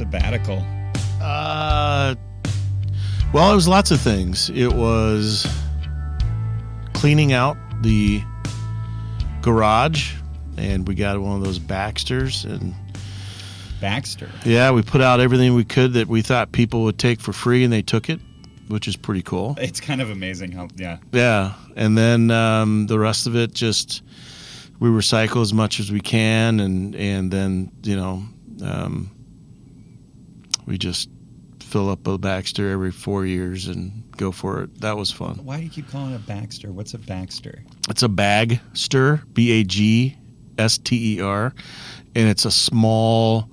sabbatical? Well, it was lots of things. It was cleaning out the garage, and we got one of those Baxters. And Baxter? Yeah, we put out everything we could that we thought people would take for free, and they took it, which is pretty cool. It's kind of amazing how, yeah. Yeah, and then the rest of it just we recycle as much as we can, and then, you know, we just fill up a Baxter every 4 years and go for it. That was fun. Why do you keep calling it a Baxter? What's a Baxter? It's a Bagster, Bagster, and it's a small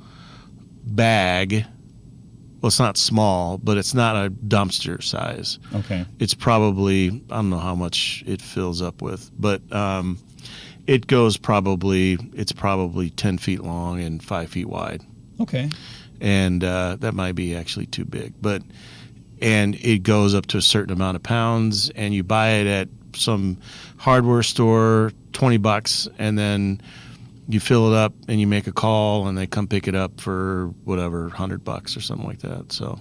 bag. Well, it's not small, but it's not a dumpster size. Okay. It's probably, I don't know how much it fills up with, but it goes it's probably 10 feet long and 5 feet wide. Okay. And that might be actually too big, and it goes up to a certain amount of pounds, and you buy it at some hardware store, $20, and then you fill it up and you make a call and they come pick it up for whatever, $100 or something like that. So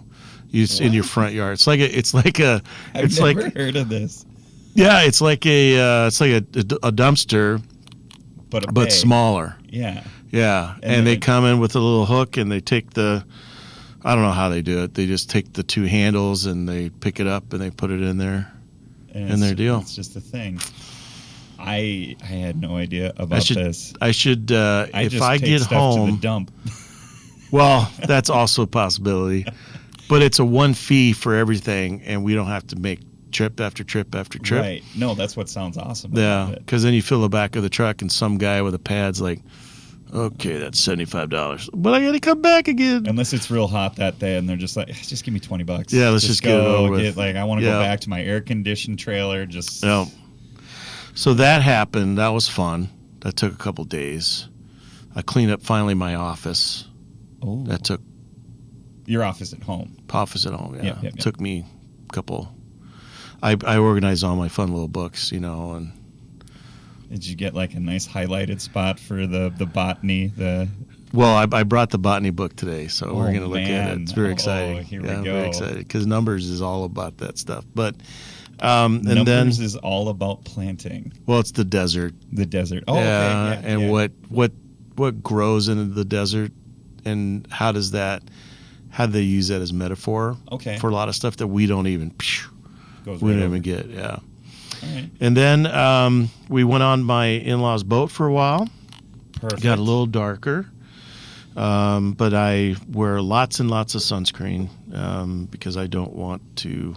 it's in your front yard. I've never heard of this. Yeah, it's like a dumpster, but smaller. Yeah. Yeah, and they come in with a little hook, and they take I don't know how they do it. They just take the two handles and they pick it up and they put it in there, in their deal. It's just a thing. I had no idea about this. I should if I get stuff home to the dump. Well, that's also a possibility, but it's a one fee for everything, and we don't have to make trip after trip after trip. Right. No, that's what sounds awesome. Yeah, because then you fill the back of the truck, and some guy with a pad's like, okay, that's $75, but I got to come back again. Unless it's real hot that day, and they're just like, just give me $20. Yeah, let's just get it over with. I want to go back to my air-conditioned trailer. Just. Yeah. So that happened. That was fun. That took a couple days. I cleaned up finally my office. Oh. That took. Your office at home. Office at home. Yeah. Yep. Took me a couple. I organized all my fun little books, you know, and. Did you get like a nice highlighted spot for the botany? Well, I brought the botany book today, so we're going to look at it. It's very exciting. Here we go. I'm very excited because Numbers is all about that stuff. But Numbers is all about planting. Well, it's the desert. The desert. Oh, yeah, okay. Yeah, and what grows in the desert, and how do they use that as metaphor? Okay. For a lot of stuff that we don't even get. Yeah. All right. And then we went on my in-laws' boat for a while. Perfect. Got a little darker, but I wear lots and lots of sunscreen because I don't want to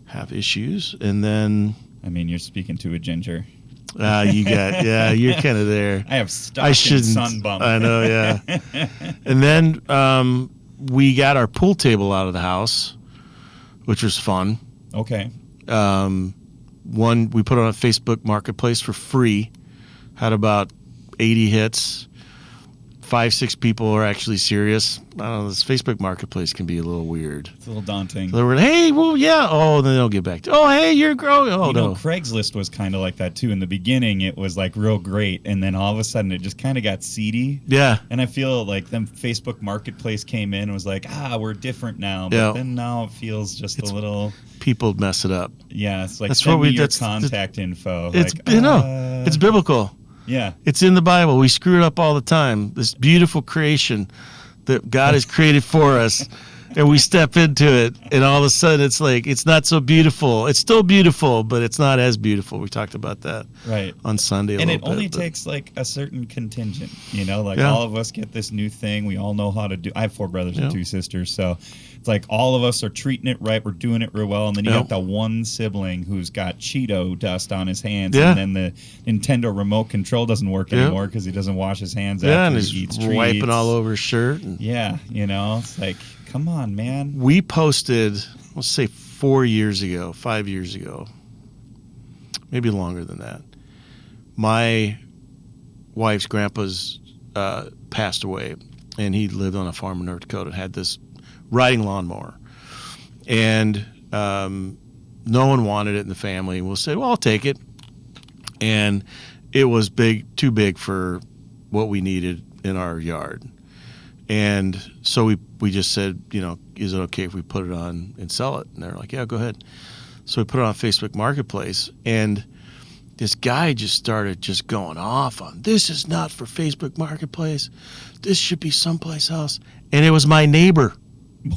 have issues. And then, I mean, you're speaking to a ginger. You're kind of there. I have stuck in sunbump. I know, yeah. And then we got our pool table out of the house, which was fun. Okay. One we put on a Facebook Marketplace for free, had about 80 hits. 5-6 people are actually serious. I don't know, this Facebook Marketplace can be a little weird. It's a little daunting. They were, hey, well, yeah. Oh, then they'll get back to, oh, hey, you're growing. Oh, no. Craigslist was kind of like that, too. In the beginning, it was, like, real great, and then all of a sudden, it just kind of got seedy. Yeah. And I feel like then Facebook Marketplace came in and was like, we're different now. But then now it feels just a little... People mess it up. Yeah, it's like, send me your contact info. It's, it's biblical. Yeah. It's in the Bible. We screw it up all the time. This beautiful creation that God has created for us, and we step into it, and all of a sudden it's like, it's not so beautiful. It's still beautiful, but it's not as beautiful. We talked about that on Sunday a little bit. And it only takes like a certain contingent, all of us get this new thing. We all know how to do. I have 4 brothers and 2 sisters, so it's like all of us are treating it right. We're doing it real well. And then you got that one sibling who's got Cheeto dust on his hands. And then the Nintendo remote control doesn't work anymore because he doesn't wash his hands after he eats treats. Wiping all over his shirt. It's like, come on, man. We posted, let's say 5 years ago, maybe longer than that. My wife's grandpa's passed away, and he lived on a farm in North Dakota and had this riding lawnmower, and no one wanted it in the family. And we'll say, well, I'll take it. And it was too big for what we needed in our yard. And so we we just said, is it okay if we put it on and sell it? And they're like, yeah, go ahead. So we put it on Facebook Marketplace, and this guy just started just going off on, this is not for Facebook Marketplace. This should be someplace else. And it was my neighbor.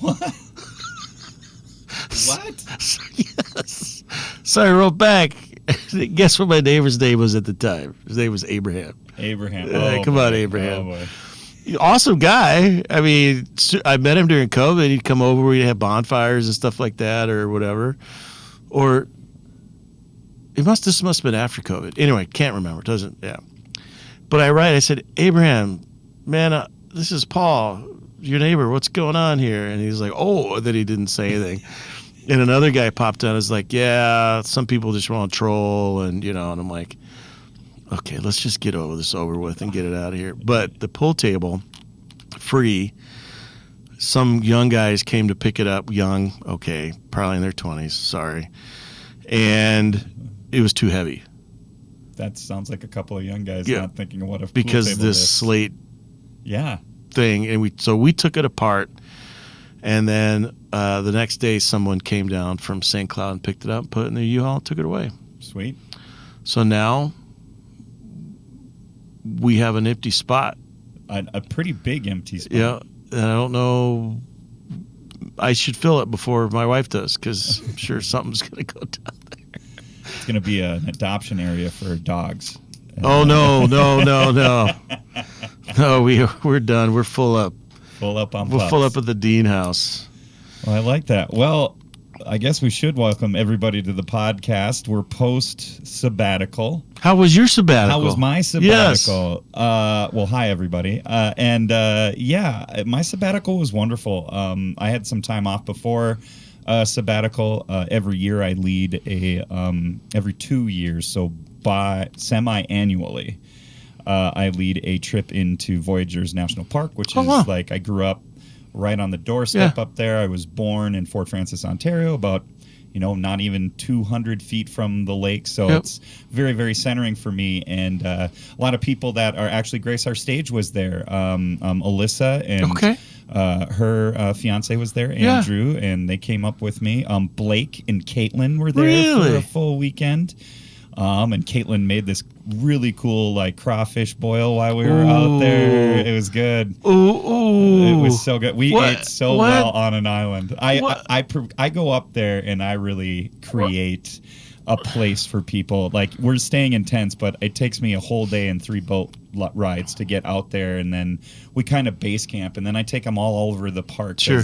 What? What? Yes. So I wrote back. Guess what my neighbor's name was at the time? His name was Abraham. Abraham. Come on, Abraham. Awesome guy. I mean, I met him during COVID. He'd come over. We'd have bonfires and stuff like that or whatever. Or this must have been after COVID. Anyway, can't remember. Yeah. But I said, Abraham, man, this is Paul, your neighbor. What's going on here? And he's like, oh, that he didn't say anything. And another guy popped out and was like, yeah, some people just want to troll. And, and I'm like, okay, let's just get over with and get it out of here. But the pool table, free. Some young guys came to pick it up. Young, okay, probably in their 20s, sorry. And it was too heavy. That sounds like a couple of young guys not thinking of what a pool because table this is. slate thing, and we took it apart, and then the next day someone came down from St. Cloud and picked it up, put it in the U-Haul, took it away. Sweet. So now we have an empty spot. A pretty big empty spot. Yeah, and I don't know. I should fill it before my wife does, because I'm sure something's going to go down there. It's going to be an adoption area for dogs. Oh, no. No, we're done. We're full up. Full up on We're pups. full up at the Dean house. Well, I like that. Well, I guess we should welcome everybody to the podcast. We're post-sabbatical. How was your sabbatical? How was my sabbatical? Yes. Well, hi, everybody. My sabbatical was wonderful. I had some time off before sabbatical. Every year I lead every 2 years, so semi-annually, I lead a trip into Voyageurs National Park, which is like I grew up right on the doorstep up there. I was born in Fort Francis, Ontario, about not even 200 feet from the lake. So it's very, very centering for me. And a lot of people that are actually grace our stage was there. Elyse and her fiance was there, Andrew, and they came up with me. Blake and Caitlin were there for a full weekend. And Caitlin made this really cool crawfish boil while we were out there. It was good. It was so good. We ate so well on an island. I go up there and I really create a place for people. We're staying in tents, but it takes me a whole day and 3 boat rides to get out there, and then we kind of base camp, and then I take them all over the park. Sure.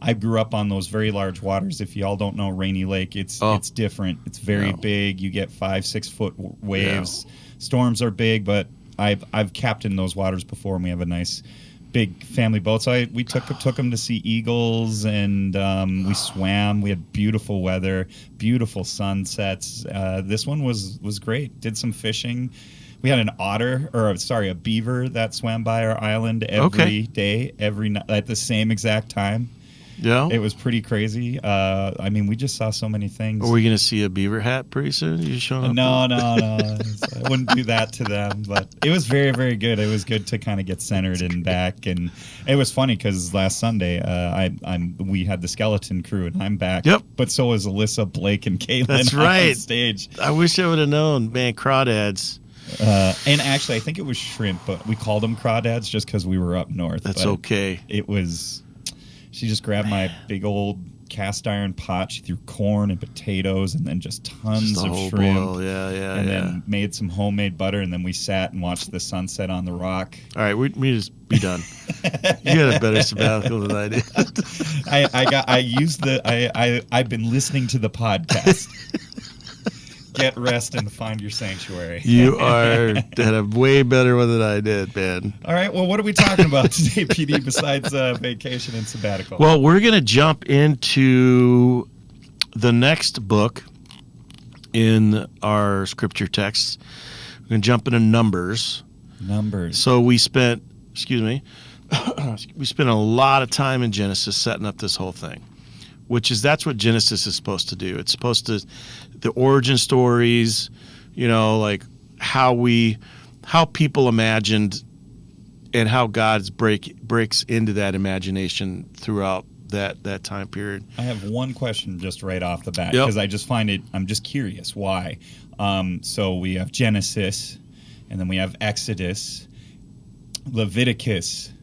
I grew up on those very large waters. If y'all don't know Rainy Lake, it's different. It's very big. You get 5-6 foot waves. Yeah. Storms are big, but I've captained those waters before, and we have a nice big family boat. So we took them to see eagles, and we swam. We had beautiful weather, beautiful sunsets. This one was great. Did some fishing. We had a beaver that swam by our island every day, every night at the same exact time. Yeah, it was pretty crazy. We just saw so many things. Are we going to see a beaver hat pretty soon? You showing up? No. I wouldn't do that to them. But it was very, very good. It was good to kind of get centered and back. And it was funny because last Sunday we had the skeleton crew, and I'm back. Yep. But so was Alyssa, Blake, and Caitlin. That's right. On stage. I wish I would have known, man. Crawdads. And actually, I think it was shrimp, but we called them crawdads just because we were up north. That's okay. It was. She just grabbed my big old cast iron pot. She threw corn and potatoes and then just tons of shrimp. Boil. And then made some homemade butter, and then we sat and watched the sunset on the rock. All right, we just be done. You had a better sabbatical than I did. I've been listening to the podcast. Get rest and find your sanctuary. You had a way better one than I did, man. All right, well, what are we talking about today, PD, besides vacation and sabbatical? Well, we're going to jump into the next book in our scripture text. We're going to jump into Numbers. So we spent a lot of time in Genesis setting up this whole thing, that's what Genesis is supposed to do. It's supposed to, the origin stories, how people imagined how God's breaks into that imagination throughout that time period. I have one question just right off the bat, because I just find it, I'm just curious why. So we have Genesis, and then we have Exodus, Leviticus,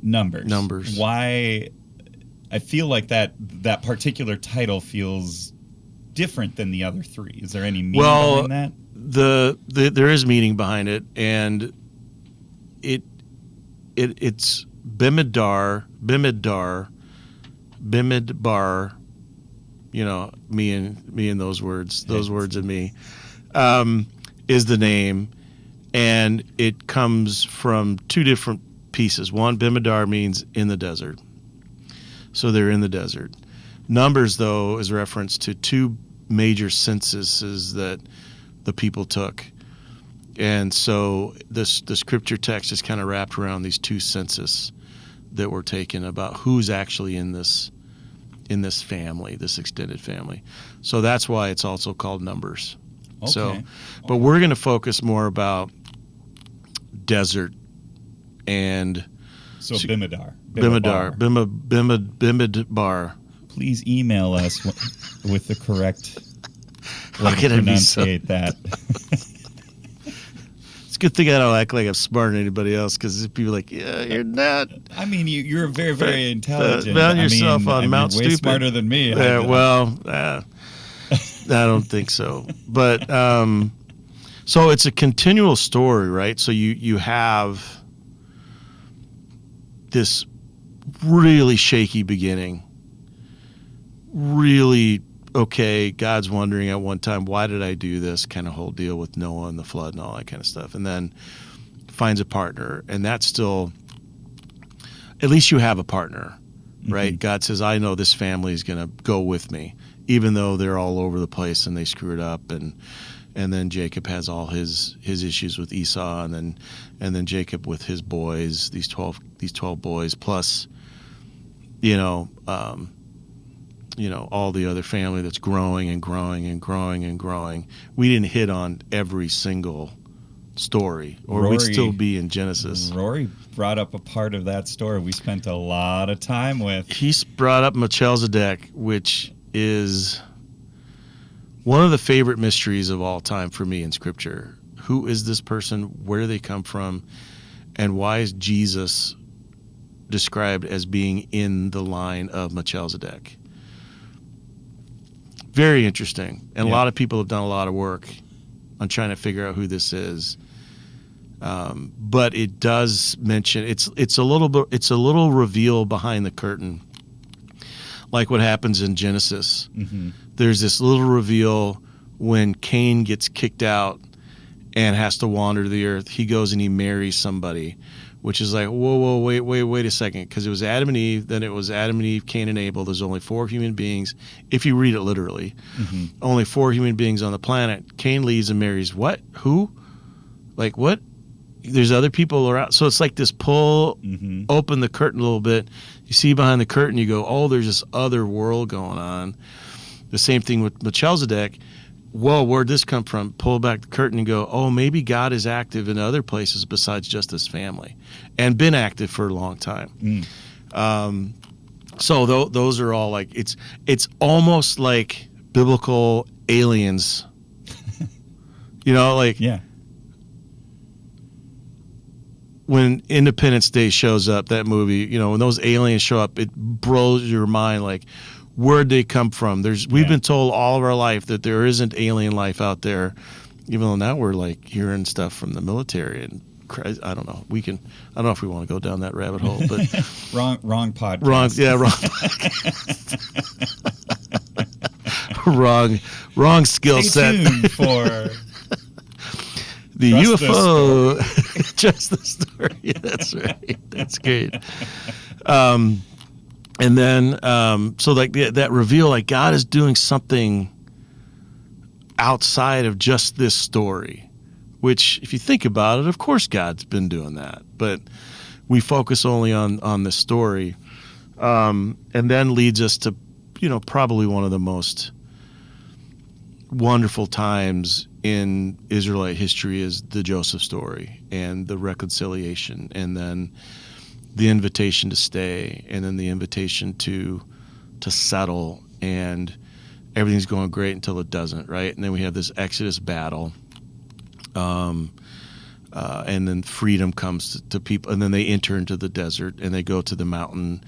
Numbers. Why? I feel like that particular title feels different than the other three. Is there any meaning behind that? There is meaning behind it, and it's Bemidbar. You know, me and those words and me, is the name, and it comes from two different pieces. One, Bemidbar means in the desert, so they're in the desert. Numbers, though, is reference to two major censuses that the people took, and so the scripture text is kind of wrapped around these two census that were taken about who's actually in this family, this extended family. So that's why it's also called Numbers. Okay. So, but we're going to focus more about desert and Bemidbar. Bemidbar. Please email us with the correct way to pronunciate that. It's a good thing I don't act like I'm smarter than anybody else, because people are like, yeah, you're not. I mean, you're very, very intelligent. Found yourself on Mount Stupid. Way smarter than me. I don't think so. But so it's a continual story, right? So you have this really shaky beginning. Really, okay, God's wondering at one time, why did I do this kind of whole deal with Noah and the flood and all that kind of stuff. And then finds a partner. And that's still, at least you have a partner, right? Mm-hmm. God says, I know this family is going to go with me, even though they're all over the place and they screw it up. And then Jacob has all his issues with Esau, and then Jacob with his boys, these 12 boys, plus, all the other family that's growing and growing and growing and growing. We didn't hit on every single story, or we'd still be in Genesis. Rory brought up a part of that story we spent a lot of time with. He brought up Melchizedek, which is one of the favorite mysteries of all time for me in Scripture. Who is this person? Where do they come from? And why is Jesus described as being in the line of Melchizedek? Very interesting. And a lot of people have done a lot of work on trying to figure out who this is. But it does mention it's a little reveal behind the curtain, like what happens in Genesis. Mm-hmm. There's this little reveal when Cain gets kicked out and has to wander the earth. He goes and he marries somebody, which is like, whoa, wait a second, because it was Adam and Eve, then it was Adam and Eve, Cain and Abel. There's only 4 human beings, if you read it literally. Mm-hmm. Only 4 human beings on the planet. Cain leaves and marries what? Who? Like what? There's other people around. So it's like this pull, open the curtain a little bit. You see behind the curtain, you go, oh, there's this other world going on. The same thing with Melchizedek. Whoa, where'd this come from? Pull back the curtain and go, oh, maybe God is active in other places besides just this family, and been active for a long time. So those are all like, it's almost like biblical aliens. Yeah. When Independence Day shows up, that movie, when those aliens show up, it blows your mind, like, where'd they come from? We've been told all of our life that there isn't alien life out there, even though now we're like hearing stuff from the military and I don't know. I don't know if we want to go down that rabbit hole, but wrong podcast. Wrong skill set. Stay tuned for the UFO. Just the story. That's right. That's great. And then, so like that reveal, like God is doing something outside of just this story, which if you think about it, of course God's been doing that, but we focus only on this story, and then leads us to, probably one of the most wonderful times in Israelite history is the Joseph story and the reconciliation, and then the invitation to stay, and then the invitation to settle, and everything's going great until it doesn't, right? And then we have this Exodus battle, and then freedom comes to people, and then they enter into the desert, and they go to the mountain,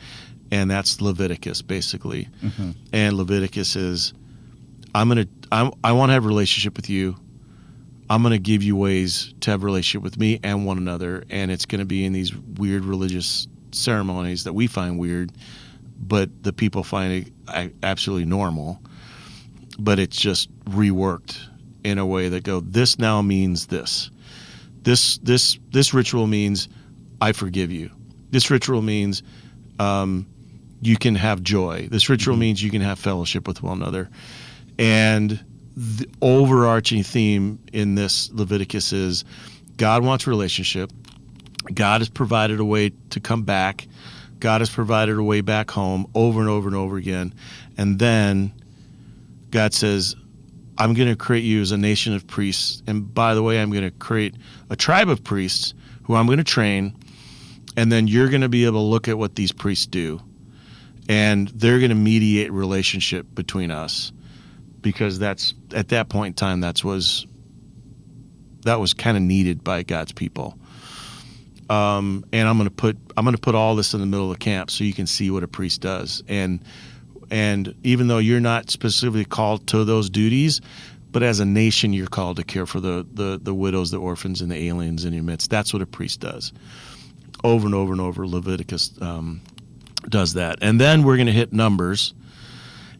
and that's Leviticus, basically. Mm-hmm. And Leviticus is, I want to have a relationship with you. I'm going to give you ways to have a relationship with me and one another, and it's going to be in these weird religious ceremonies that we find weird, but the people find it absolutely normal. But it's just reworked in a way that this now means this. This ritual means I forgive you. This ritual means you can have joy. This ritual means you can have fellowship with one another. And the overarching theme in this Leviticus is God wants relationship. God has provided a way to come back. God has provided a way back home over and over and over again. And then God says, I'm going to create you as a nation of priests. And by the way, I'm going to create a tribe of priests who I'm going to train. And then you're going to be able to look at what these priests do. And they're going to mediate relationship between us. Because that's, at that point in time, that was kind of needed by God's people. And I'm going to put all this in the middle of the camp so you can see what a priest does. And even though you're not specifically called to those duties, but as a nation you're called to care for the widows, the orphans, and the aliens in your midst. That's what a priest does. Over and over and over, Leviticus does that. And then we're going to hit Numbers.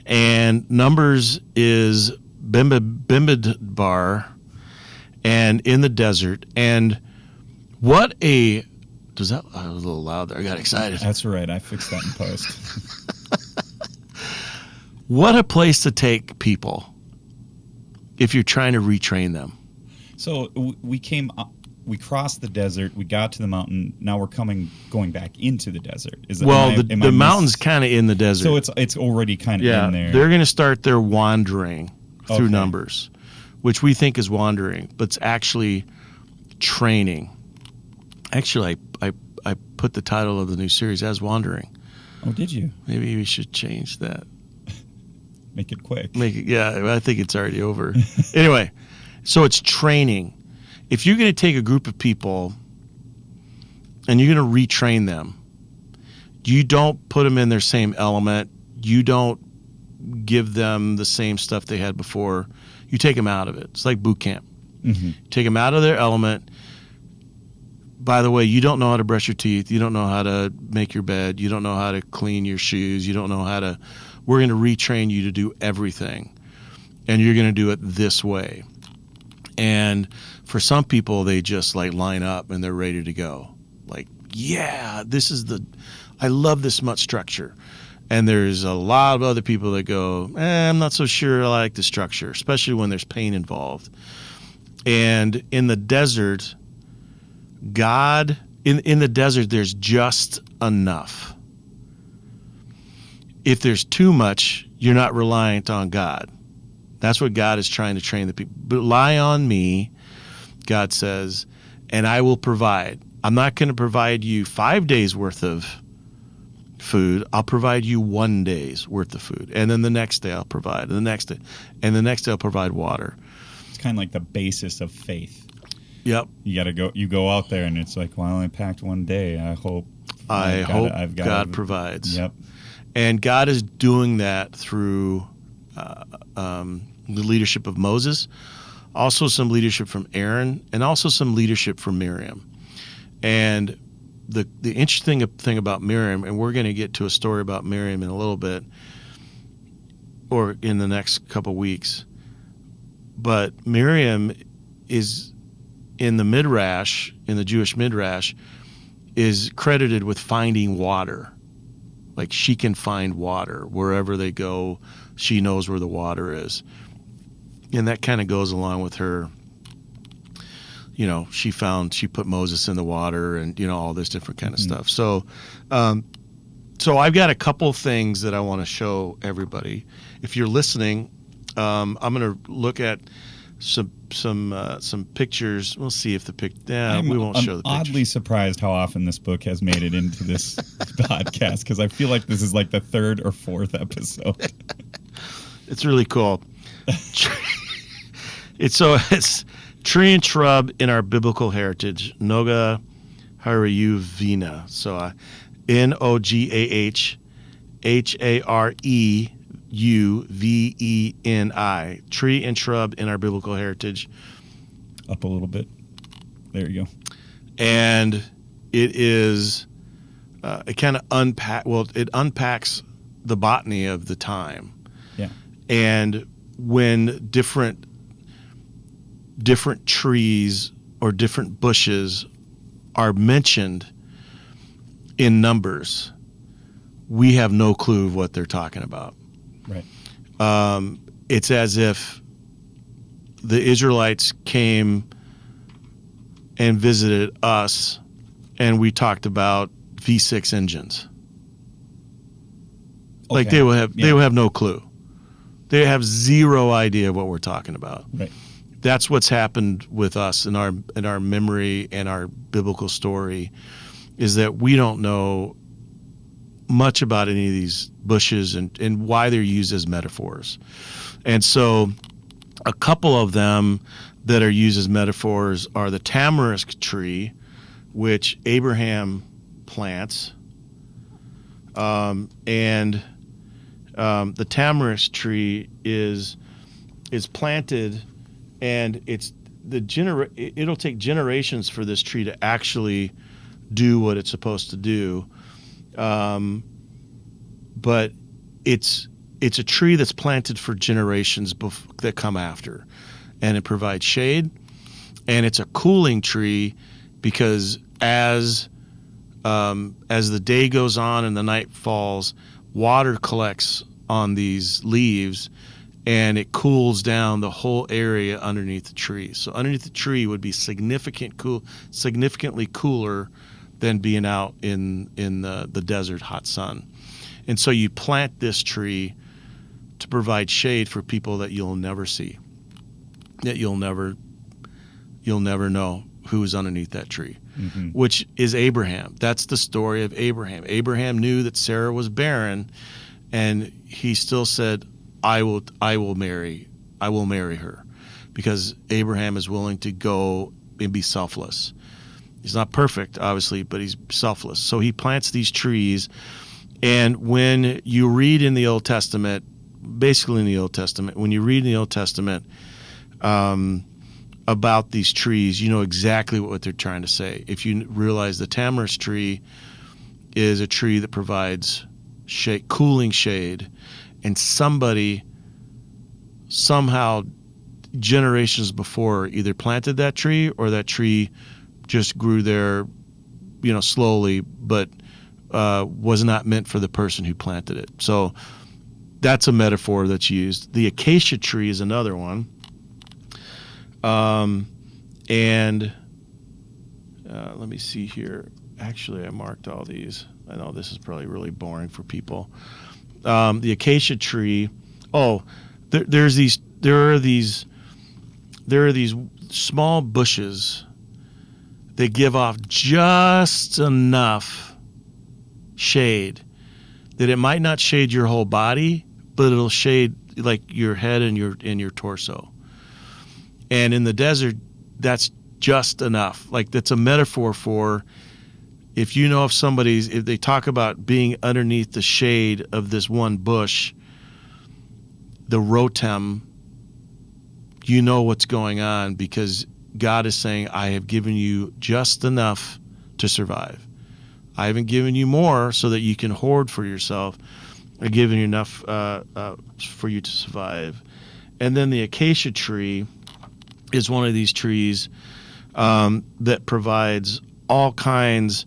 And Numbers is Barr and in the desert. And what a... I was a little loud there. I got excited. That's right. I fixed that in post. What a place to take people if you're trying to retrain them. So we crossed the desert, we got to the mountain, now we're going back into the desert. The mountain's kind of in the desert. So it's already kind of in there. They're going to start their wandering through Numbers, which we think is wandering, but it's actually training. Actually, I put the title of the new series as Wandering. Oh, did you? Maybe we should change that. Make it quick. I think it's already over. Anyway, so it's training. If you're going to take a group of people and you're going to retrain them, you don't put them in their same element. You don't give them the same stuff they had before. You take them out of it. It's like boot camp. Mm-hmm. Take them out of their element. By the way, you don't know how to brush your teeth. You don't know how to make your bed. You don't know how to clean your shoes. You don't know how to... We're going to retrain you to do everything. And you're going to do it this way. And for some people, they just line up and they're ready to go. I love this much structure. And there's a lot of other people that go, I'm not so sure I like the structure, especially when there's pain involved. And in the desert, God, in the desert, there's just enough. If there's too much, you're not reliant on God. That's what God is trying to train the people. Rely on me, God says, and I will provide. I'm not going to provide you 5 days worth of food. I'll provide you 1 day's worth of food. And then the next day I'll provide. And the next day. And the next day I'll provide water. It's kind of like the basis of faith. Yep. You go out there and it's like, well, I only packed 1 day. I hope God provides. Yep. And God is doing that through the leadership of Moses, also some leadership from Aaron, and also some leadership from Miriam. And the interesting thing about Miriam, and we're going to get to a story about Miriam in a little bit, or in the next couple weeks, but Miriam is in the Midrash, in the Jewish Midrash, is credited with finding water. Like she can find water wherever they go. She knows where the water is. And that kind of goes along with her, she put Moses in the water and, all this different kind of stuff. So I've got a couple things that I want to show everybody. If you're listening I'm going to look at some pictures. We'll see if we won't show the pictures. I'm oddly surprised how often this book has made it into this podcast, because I feel like this is like the third or fourth episode. It's really cool. It's tree and shrub in our biblical heritage. Noga Harayuvina. So NOGAHHAREUVENI. Tree and shrub in our biblical heritage. Up a little bit. There you go. And it is, it kind of unpacks the botany of the time. Yeah. And when different trees or different bushes are mentioned in Numbers, we have no clue of what they're talking about. Right. It's as if the Israelites came and visited us, and we talked about V6 engines. Okay. Like they will have no clue. They have zero idea what we're talking about. Right. That's what's happened with us in our memory and our biblical story, is that we don't know much about any of these bushes and why they're used as metaphors. And so a couple of them that are used as metaphors are the tamarisk tree, which Abraham plants, and the tamarisk tree is planted, and it'll take generations for this tree to actually do what it's supposed to do. But it's a tree that's planted for generations that come after, and it provides shade, and it's a cooling tree because as the day goes on and the night falls, water collects on these leaves, and it cools down the whole area underneath the tree. So underneath the tree would be significantly cooler than being out in the desert hot sun. And so you plant this tree to provide shade for people that you'll never see, that you'll never know who is underneath that tree, which is Abraham. That's the story of Abraham. Abraham knew that Sarah was barren, and he still said, I will marry her, because Abraham is willing to go and be selfless. He's not perfect, obviously, but he's selfless. So he plants these trees, and when you read in the Old Testament, basically in the Old Testament, when you read in the Old Testament about these trees, you know exactly what they're trying to say. If you realize the tamarisk tree is a tree that provides shade, cooling shade, and somebody somehow generations before either planted that tree or that tree just grew there, slowly, but was not meant for the person who planted it. So that's a metaphor that's used. The acacia tree is another one. And let me see here. Actually, I marked all these. I know this is probably really boring for people. The acacia tree. Oh, there are these small bushes. They give off just enough shade that it might not shade your whole body, but it'll shade like your head and your torso. And in the desert, that's just enough. Like, that's a metaphor for if they talk about being underneath the shade of this one bush, the rotem, you know what's going on, because God is saying, I have given you just enough to survive. I haven't given you more so that you can hoard for yourself. I've given you enough for you to survive. And then the acacia tree is one of these trees that provides all kinds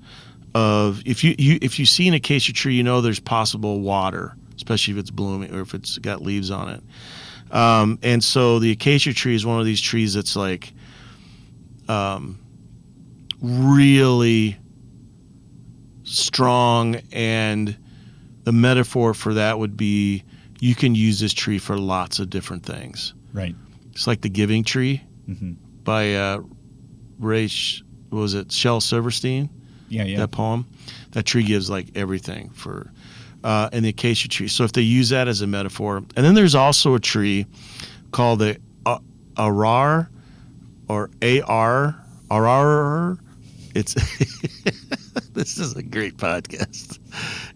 of. If you see an acacia tree, you know there's possible water, especially if it's blooming or if it's got leaves on it. And so the acacia tree is one of these trees that's like really strong, and the metaphor for that would be you can use this tree for lots of different things. Right. It's like the Giving Tree Mm-hmm. by Shel Silverstein? Yeah. That poem. That tree gives like everything for, and the acacia tree. So if they use that as a metaphor, and then there's also a tree called the Arar or Arar. It's this is a great podcast.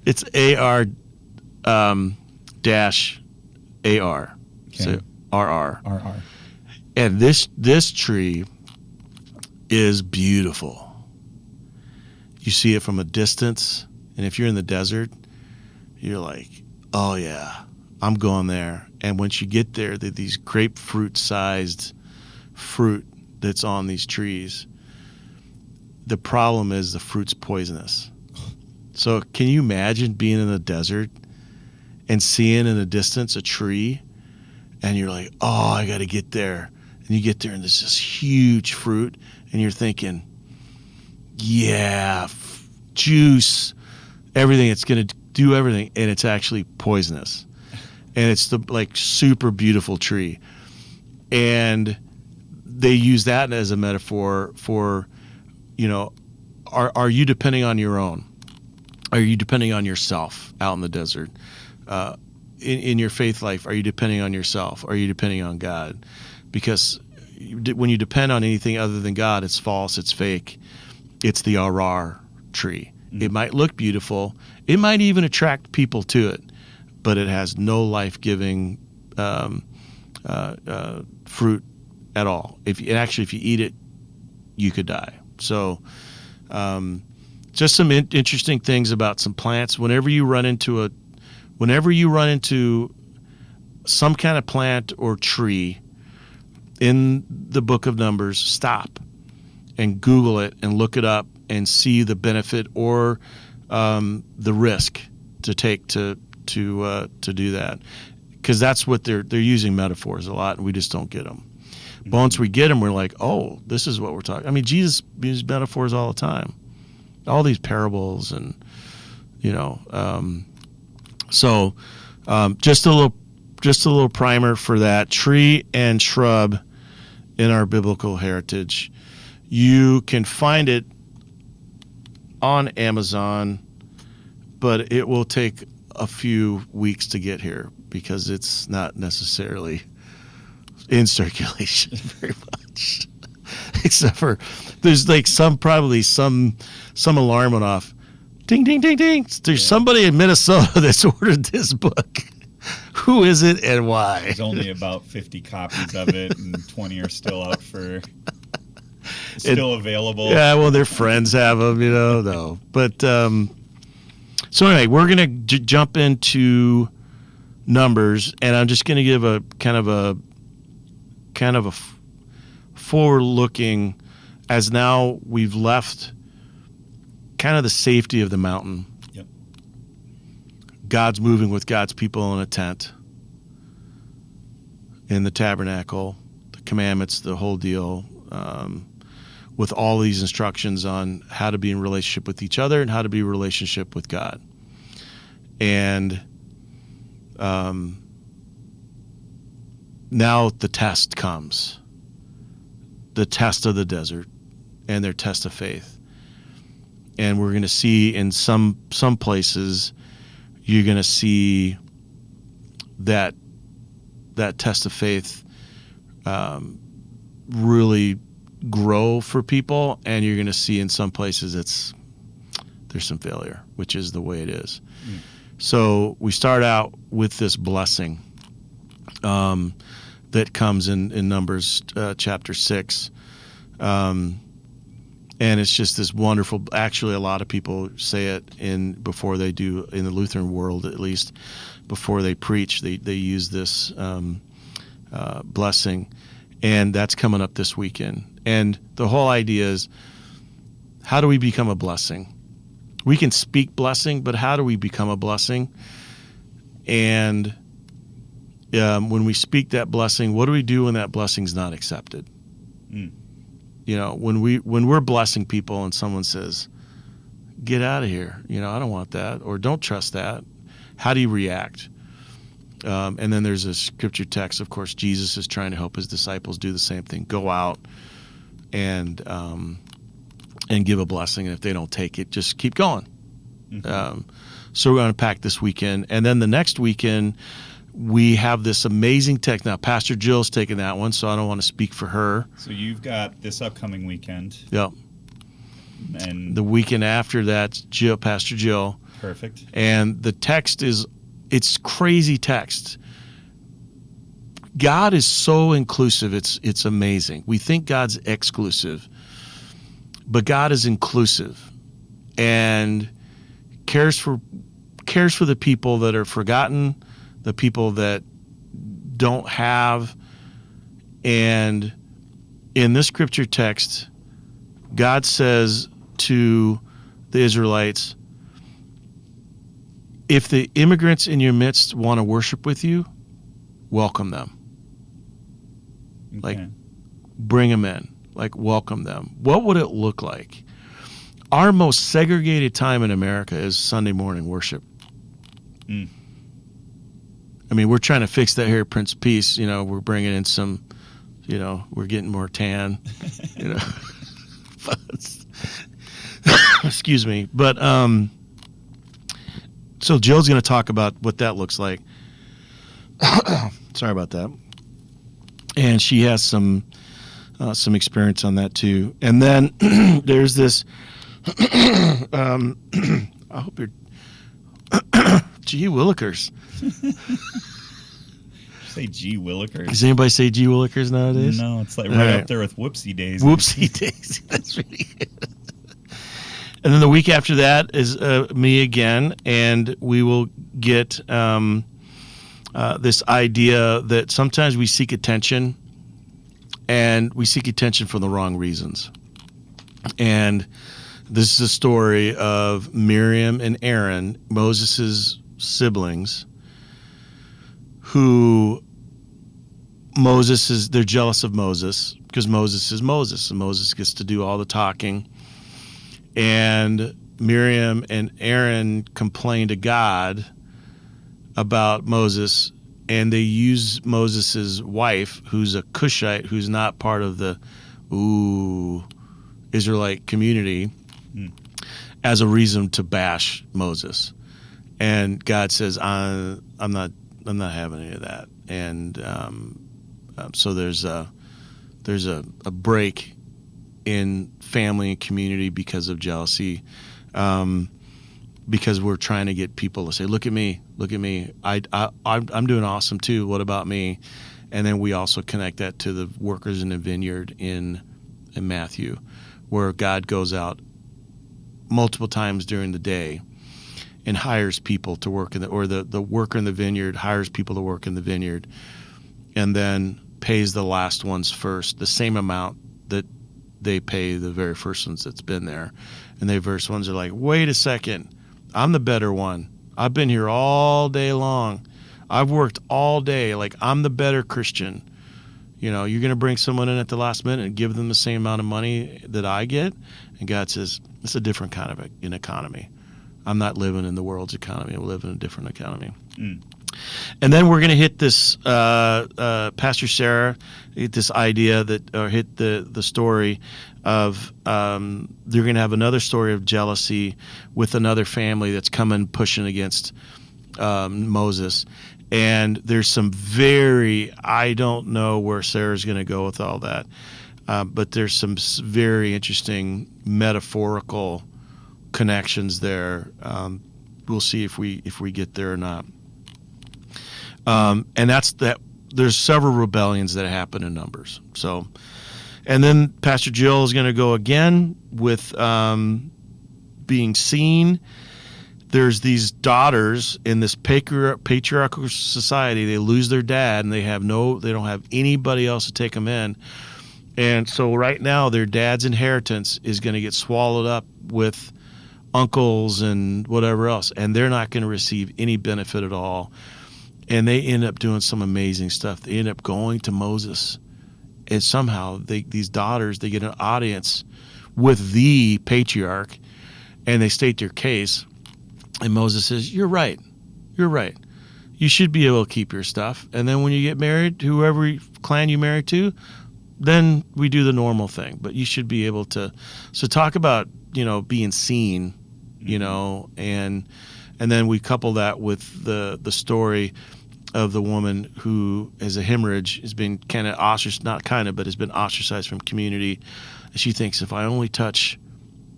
It's AR dash AR. Okay. So RR. RR. And this tree is beautiful. You see it from a distance, and if you're in the desert, you're like, oh yeah, I'm going there. And once you get there, these grapefruit-sized fruit that's on these trees. The problem is the fruit's poisonous. So can you imagine being in the desert and seeing in the distance a tree, and you're like, oh, I got to get there. And you get there, and there's this huge fruit, and you're thinking, yeah, juice, everything. It's going to do everything, and it's actually poisonous. And it's the super beautiful tree. And they use that as a metaphor for, are you depending on your own? Are you depending on yourself out in the desert? In your faith life, are you depending on yourself? Are you depending on God? Because when you depend on anything other than God, it's false, it's fake. It's the Arar tree. Mm-hmm. It might look beautiful. It might even attract people to it, but it has no life-giving fruit at all. If you eat it, you could die. So just some interesting things about some plants. Whenever you run into some kind of plant or tree in the book of Numbers, stop and Google it and look it up and see the benefit or the risk to take to do that, because that's what they're using metaphors a lot, and we just don't get them. Mm-hmm. But once we get them, we're like, oh, this is what we're talking. I mean, Jesus used metaphors all the time, all these parables, and so just a little primer for that tree and shrub in our biblical heritage. You can find it on Amazon, but it will take a few weeks to get here because it's not necessarily in circulation very much. Except for there's some alarm went off. Ding, ding, ding, ding. There's somebody in Minnesota that's ordered this book. Who is it and why? There's only about 50 copies of it, and 20 are still out for... Still available. Yeah, well, their friends have them, no. But so anyway, we're going to jump into Numbers, and I'm just going to give a kind of a forward-looking, as now we've left kind of the safety of the mountain. Yep. God's moving with God's people in a tent, in the tabernacle, the commandments, the whole deal. With all these instructions on how to be in relationship with each other and how to be in relationship with God. And now the test comes. The test of the desert and their test of faith. And we're going to see in some places, you're going to see that test of faith really grow for people, and you're going to see in some places there's some failure, which is the way it is. Mm. So we start out with this blessing that comes in Numbers chapter 6, and it's just this wonderful. Actually, a lot of people say it before they do in the Lutheran world, at least before they preach. They use this blessing, and that's coming up this weekend. And the whole idea is, how do we become a blessing? We can speak blessing, but how do we become a blessing? And when we speak that blessing, what do we do when that blessing's not accepted? Mm. When we're blessing people and someone says, get out of here, I don't want that, or don't trust that, how do you react? And then there's a scripture text, of course, Jesus is trying to help his disciples do the same thing. Go out and give a blessing, and if they don't take it, just keep going. Mm-hmm. So we're going to pack this weekend. And then the next weekend, we have this amazing text. Now, Pastor Jill's taking that one, so I don't want to speak for her. So you've got this upcoming weekend. Yep. And the weekend after that's Pastor Jill. Perfect. And the text it's crazy text. God is so inclusive, it's amazing. We think God's exclusive, but God is inclusive and cares for the people that are forgotten, the people that don't have. And in this scripture text, God says to the Israelites, if the immigrants in your midst want to worship with you, welcome them. Okay. Like, bring them in. Like, welcome them. What would it look like? Our most segregated time in America is Sunday morning worship. Mm. I mean, we're trying to fix that here at Prince of Peace. We're bringing in some, we're getting more tan, Excuse me. But, so Jill's going to talk about what that looks like. Sorry about that. And she has some experience on that too. And then there's this. I hope you're. Gee willikers. Say gee willikers. Does anybody say gee willikers nowadays? No, it's like right up there with whoopsie daisy. Whoopsie daisy. That's really good. And then the week after that is me again, and we will get this idea that sometimes we seek attention, and we seek attention for the wrong reasons. And this is a story of Miriam and Aaron, Moses' siblings, who they're jealous of Moses because Moses is Moses, and Moses gets to do all the talking. And Miriam and Aaron complain to God about Moses, and they use Moses' wife, who's a Cushite, who's not part of the Israelite community, as a reason to bash Moses. And God says, I'm not having any of that. And so there's a break in family and community because of jealousy, because we're trying to get people to say, look at me, I'm doing awesome too, what about me? And then we also connect that to the workers in the vineyard in Matthew, where God goes out multiple times during the day and hires people to work the worker in the vineyard hires people to work in the vineyard, and then pays the last ones first, the same amount that they pay the very first ones that's been there. And the first ones are like, wait a second, I'm the better one. I've been here all day long. I've worked all day. Like, I'm the better Christian. You're going to bring someone in at the last minute and give them the same amount of money that I get? And God says, it's a different kind of an economy. I'm not living in the world's economy. I'm living in a different economy. Mm. And then we're going to hit this, Pastor Sarah, hit this idea hit the story of, they're going to have another story of jealousy with another family that's coming pushing against Moses. And there's some I don't know where Sarah's going to go with all that, but there's some very interesting metaphorical connections there. We'll see if we get there or not. And that's that. There's several rebellions that happen in Numbers. So, and then Pastor Jill is going to go again with being seen. There's these daughters in this patriarchal society. They lose their dad, and they don't have anybody else to take them in. And so right now, their dad's inheritance is going to get swallowed up with uncles and whatever else, and they're not going to receive any benefit at all. And they end up doing some amazing stuff. They end up going to Moses, and somehow these daughters, they get an audience with the patriarch, and they state their case. And Moses says, "You're right. you should be able to keep your stuff. And then when you get married, whoever clan you marry to, then we do the normal thing. But you should be able to. So talk about, being seen, and then we couple that with the story of the woman who has a hemorrhage, has been has been ostracized from community. She thinks, if I only touch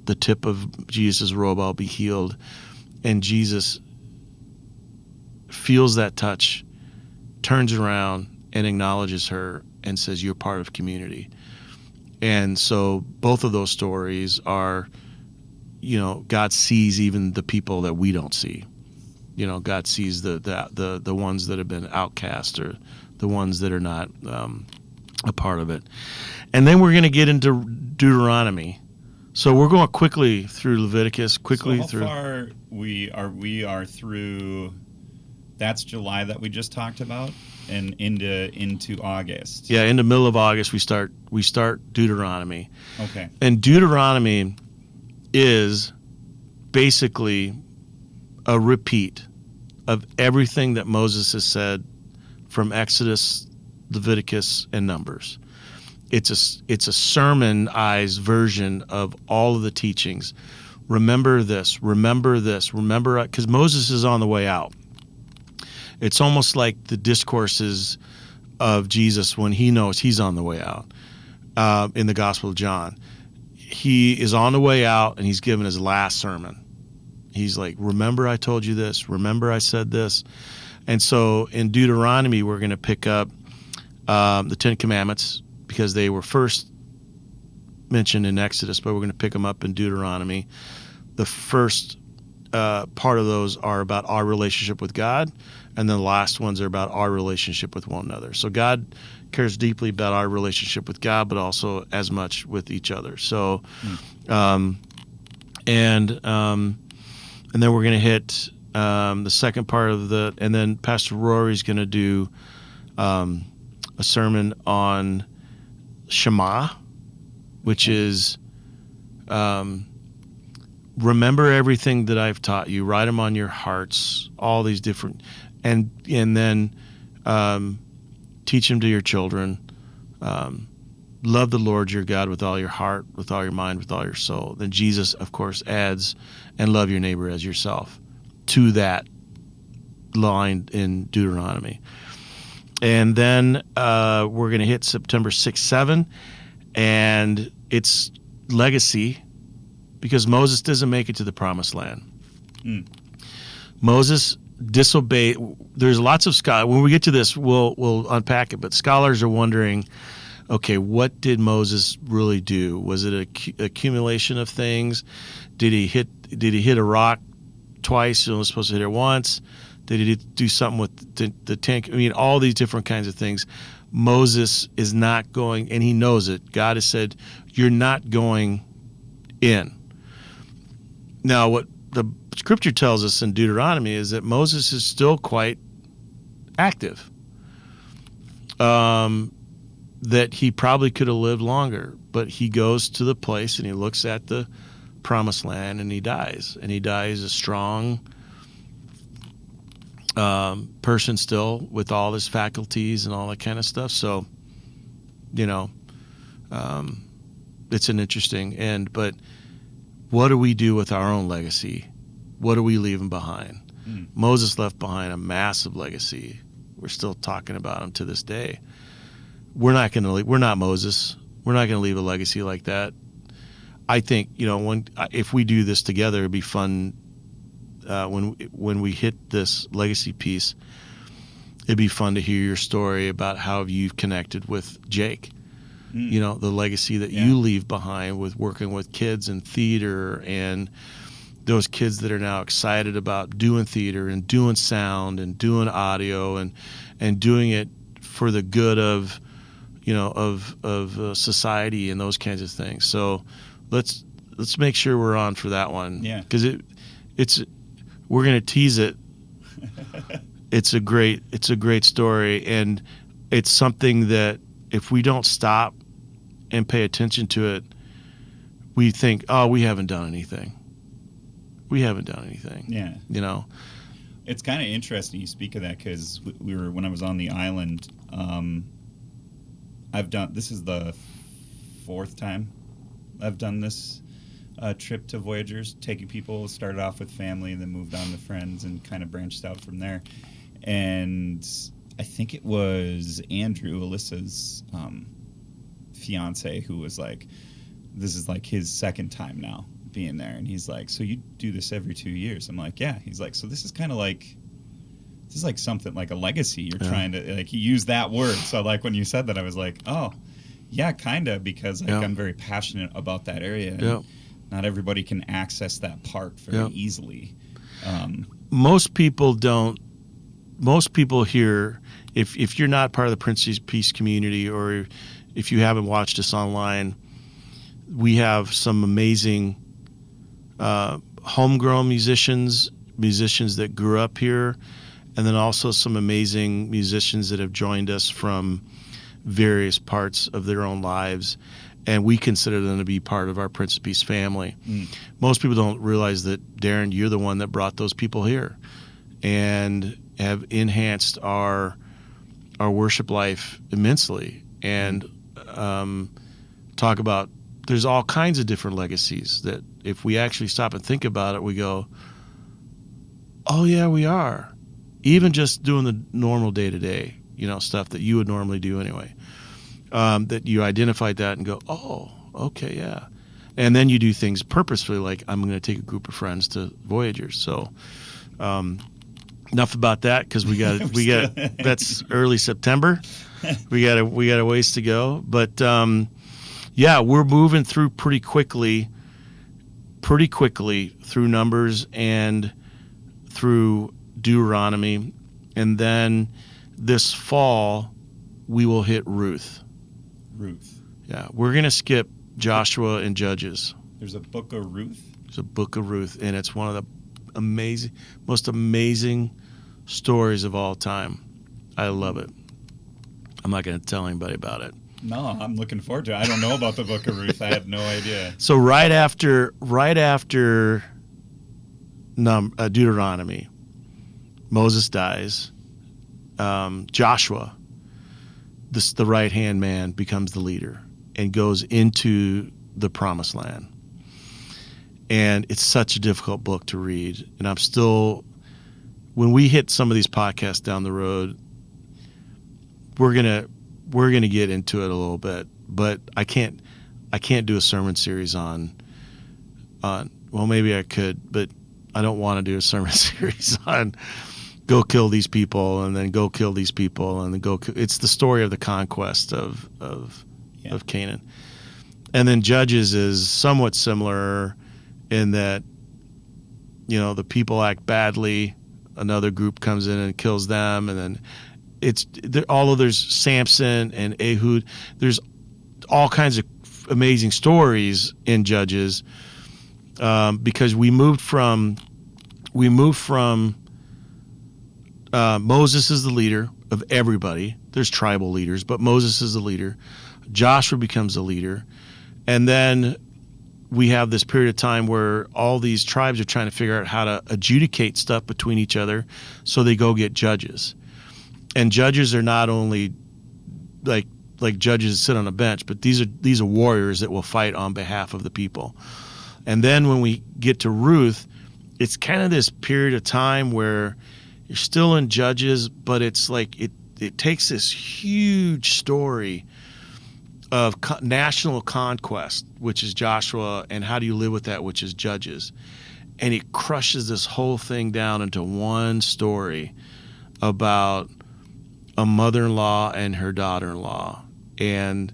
the tip of Jesus' robe, I'll be healed. And Jesus feels that touch, turns around and acknowledges her and says, you're part of community. And so both of those stories are, God sees even the people that we don't see. God sees the ones that have been outcast, or the ones that are not a part of it. And then we're going to get into Deuteronomy. So we're going quickly through Leviticus, How far we are through. That's July that we just talked about, and into August. Yeah, in the middle of August we start Deuteronomy. Okay. And Deuteronomy is basically a repeat of everything that Moses has said from Exodus, Leviticus, and Numbers. It's a sermonized version of all of the teachings. Remember this, because Moses is on the way out. It's almost like the discourses of Jesus when he knows he's on the way out. In the Gospel of John, he is on the way out and he's given his last sermon. He's like, remember I told you this, remember I said this. And so in Deuteronomy, we're going to pick up the Ten Commandments, because they were first mentioned in Exodus, but we're going to pick them up in Deuteronomy. The first part of those are about our relationship with God, and then the last ones are about our relationship with one another. So God cares deeply about our relationship with God, but also as much with each other. So, and then we're going to hit the second part of and then Pastor Rory's going to do a sermon on Shema, which is remember everything that I've taught you, write them on your hearts, all these different, and then teach them to your children. Love the Lord your God with all your heart, with all your mind, with all your soul. Then Jesus, of course, adds, and love your neighbor as yourself, to that line in Deuteronomy. And then we're going to hit September 6, 7, and it's legacy, because Moses doesn't make it to the promised land. Moses disobeyed. There's lots of scholars. When we get to this, we'll unpack it, but scholars are wondering, okay, what did Moses really do? Was it an accumulation of things? Did he hit a rock twice? He was supposed to hit it once. Did he do something with the tank? I mean, all these different kinds of things. Moses is not going, and he knows it. God has said, you're not going in. Now, what the scripture tells us in Deuteronomy is that Moses is still quite active. That he probably could have lived longer, but he goes to the place and he looks at the promised land and he dies. And he dies a strong person still, with all his faculties and all that kind of stuff. So, it's an interesting end. But what do we do with our own legacy? What are we leaving behind? Moses left behind a massive legacy. We're still talking about him to this day. We're not Moses. We're not going to leave a legacy like that. I think, if we do this together, it'd be fun. When we hit this legacy piece, it'd be fun to hear your story about how you've connected with Jake. The legacy that you leave behind with working with kids in theater, and those kids that are now excited about doing theater and doing sound and doing audio and doing it for the good of society and those kinds of things. So let's make sure we're on for that one. Yeah. Because we're going to tease it. It's a great story, and it's something that if we don't stop and pay attention to it, we think, oh, we haven't done anything. Yeah. It's kind of interesting you speak of that, because when I was on the island, this is the 4th time I've done this trip to Voyagers, taking people, started off with family and then moved on to friends and kind of branched out from there. And I think it was Andrew, Alyssa's fiance, who was like, this is like his 2nd time now being there. And he's like, so you do this every 2 years? I'm like, yeah. He's like, so this is kind of like, this is like something like a legacy. You're trying to, like, he used that word. So like when you said that, I was like, oh, yeah, kind of, because like I'm very passionate about that area. And not everybody can access that park very easily. Most people don't. Most people here, if you're not part of the Prince of Peace community, or if you haven't watched us online, we have some amazing homegrown musicians that grew up here, and then also some amazing musicians that have joined us from various parts of their own lives, and we consider them to be part of our Prince of Peace family. Most people don't realize that, Darren, you're the one that brought those people here and have enhanced our worship life immensely. And talk about, there's all kinds of different legacies that if we actually stop and think about it, we go, oh yeah, we are. Even just doing the normal day-to-day, stuff that you would normally do anyway, that you identified that and go, oh, okay, yeah. And then you do things purposefully, like I'm going to take a group of friends to Voyagers. So enough about that, because we got that's early September. We got a ways to go, but we're moving through pretty quickly through Numbers and through Deuteronomy, and then this fall we will hit Ruth. Yeah, we're gonna skip Joshua and Judges. There's a book of Ruth. There's a book of Ruth, and it's one of the most amazing stories of all time. I love it. I'm not going to tell anybody about it. No, I'm looking forward to it. I don't know about the book of Ruth. I had no idea. So right after Deuteronomy, Moses dies. Joshua, the right-hand man, becomes the leader and goes into the Promised Land. And it's such a difficult book to read. And I'm still, when we hit some of these podcasts down the road, we're gonna get into it a little bit. But I can't do a sermon series on well, maybe I could, but I don't want to do a sermon series on go kill these people and then go kill these people and then go. It's the story of the conquest of Canaan. And then Judges is somewhat similar in that, the people act badly, another group comes in and kills them, and then there's Samson and Ehud. There's all kinds of amazing stories in Judges, because we moved from Moses is the leader of everybody. There's tribal leaders, but Moses is the leader. Joshua becomes the leader, and then we have this period of time where all these tribes are trying to figure out how to adjudicate stuff between each other, so they go get judges. And judges are not only like judges that sit on a bench, but these are warriors that will fight on behalf of the people. And then when we get to Ruth, it's kind of this period of time where you're still in Judges, but it's like it takes this huge story of national conquest, which is Joshua, and how do you live with that, which is Judges. And it crushes this whole thing down into one story about a mother-in-law and her daughter-in-law and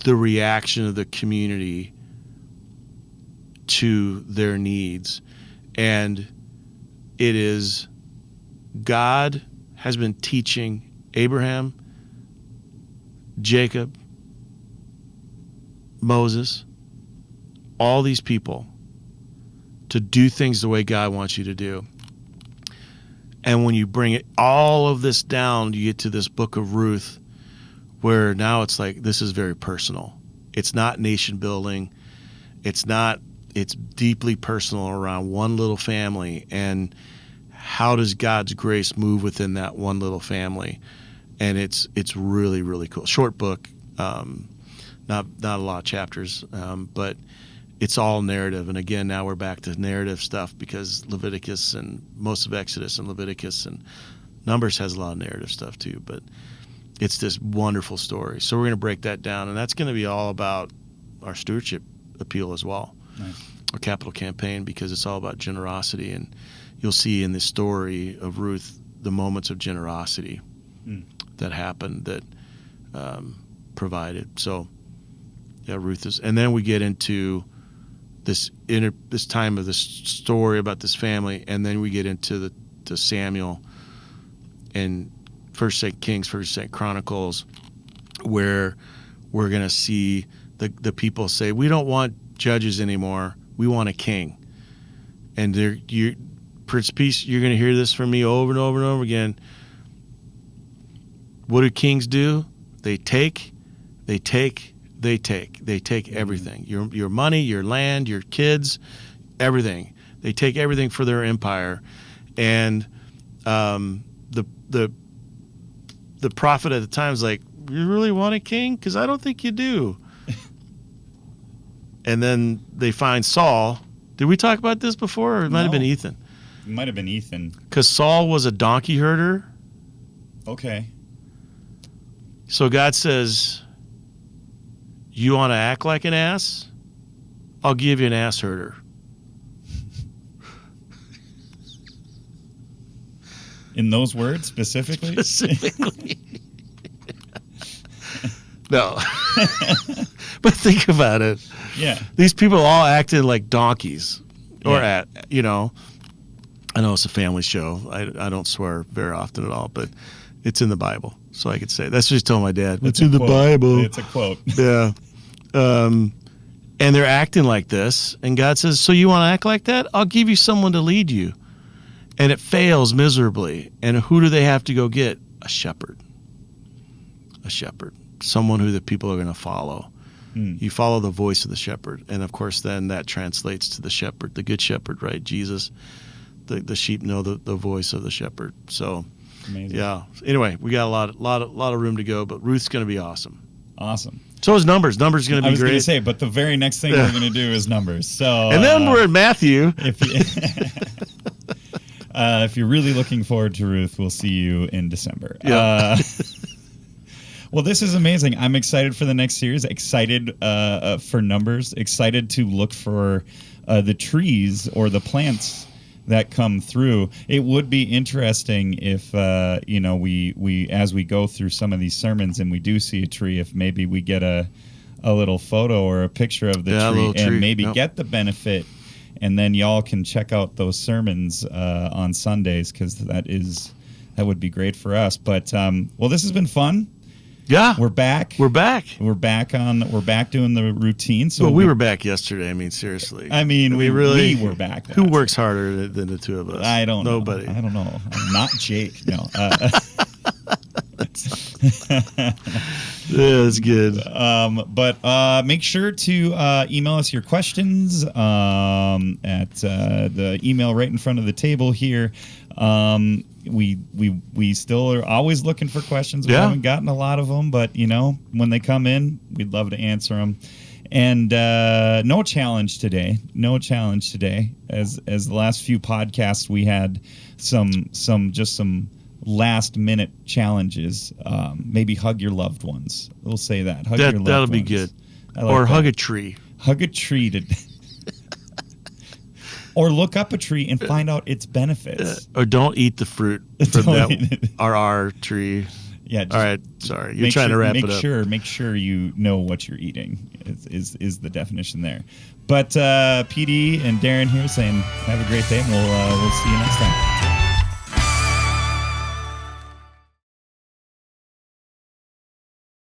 the reaction of the community to their needs. And it is, God has been teaching Abraham, Jacob, Moses, all these people to do things the way God wants you to do. And when you bring all of this down, you get to this book of Ruth, where now it's like, this is very personal. It's not nation building. It's deeply personal around one little family and how does God's grace move within that one little family? And it's really, really cool. Short book, not a lot of chapters, but it's all narrative. And again, now we're back to narrative stuff because Leviticus and most of Exodus and Leviticus and Numbers has a lot of narrative stuff too. But it's this wonderful story. So we're going to break that down, and that's going to be all about our stewardship appeal as well. Nice. Our capital campaign, because it's all about generosity. And you'll see in this story of Ruth the moments of generosity that happened that provided. So, yeah, Ruth is. And then we get into this time of this story about this family, and then we get into to Samuel and First Kings, First Chronicles, where we're going to see the people say, we don't want judges anymore. We want a king. And Prince Peace, you're going to hear this from me over and over and over again. What do kings do? They take everything. Your money, your land, your kids, everything. They take everything for their empire. And the prophet at the time is like, you really want a king? Because I don't think you do. And then they find Saul. Did we talk about this before? Or it might have been Ethan. It might have been Ethan. Because Saul was a donkey herder. Okay. So God says, you want to act like an ass? I'll give you an ass herder. In those words specifically? Specifically. No. But think about it. Yeah. These people all acted like donkeys. Or I know it's a family show. I don't swear very often at all, but it's in the Bible. So I could say. That's what I just told my dad. It's in the Bible. It's a quote. Yeah. And they're acting like this. And God says, so you want to act like that? I'll give you someone to lead you. And it fails miserably. And who do they have to go get? A shepherd. A shepherd. Someone who the people are going to follow. You follow the voice of the shepherd. And, of course, then that translates to the shepherd, the good shepherd, right? Jesus. The sheep know the voice of the shepherd. So, amazing. Yeah. Anyway, we got a lot of room to go, but Ruth's going to be awesome. Awesome. So is Numbers. Numbers going to be great. I was going to say, but the very next thing we're going to do is Numbers. So, and then we're at Matthew. If you're really looking forward to Ruth, we'll see you in December. Yeah. Well, this is amazing. I'm excited for the next series. Excited for Numbers. Excited to look for the trees or the plants that come through. It would be interesting if we as we go through some of these sermons and we do see a tree, if maybe we get a little photo or a picture of the tree and maybe get the benefit, and then y'all can check out those sermons on Sundays, because that would be great for us. But well, this has been fun. Yeah, we're back. We're back doing the routine. So we were back yesterday. I mean, seriously. I mean, we were back. Who works harder than the two of us? I don't know. Nobody. I don't know. I'm not Jake. No. Yeah, that's good. But make sure to email us your questions at the email right in front of the table here. We still are always looking for questions. We haven't gotten a lot of them, but when they come in, we'd love to answer them. And no challenge today. As the last few podcasts, we had some last minute challenges. Maybe hug your loved ones. We'll say that. Hug your loved that'll ones. be good. Or hug a tree. Hug a tree to. Or look up a tree and find out its benefits. Or don't eat the fruit from that our tree. Yeah. All right. Sorry, you're trying to wrap it up. Make sure you know what you're eating. Is the definition there? But PD and Darren here saying, have a great day, and we'll see you next time.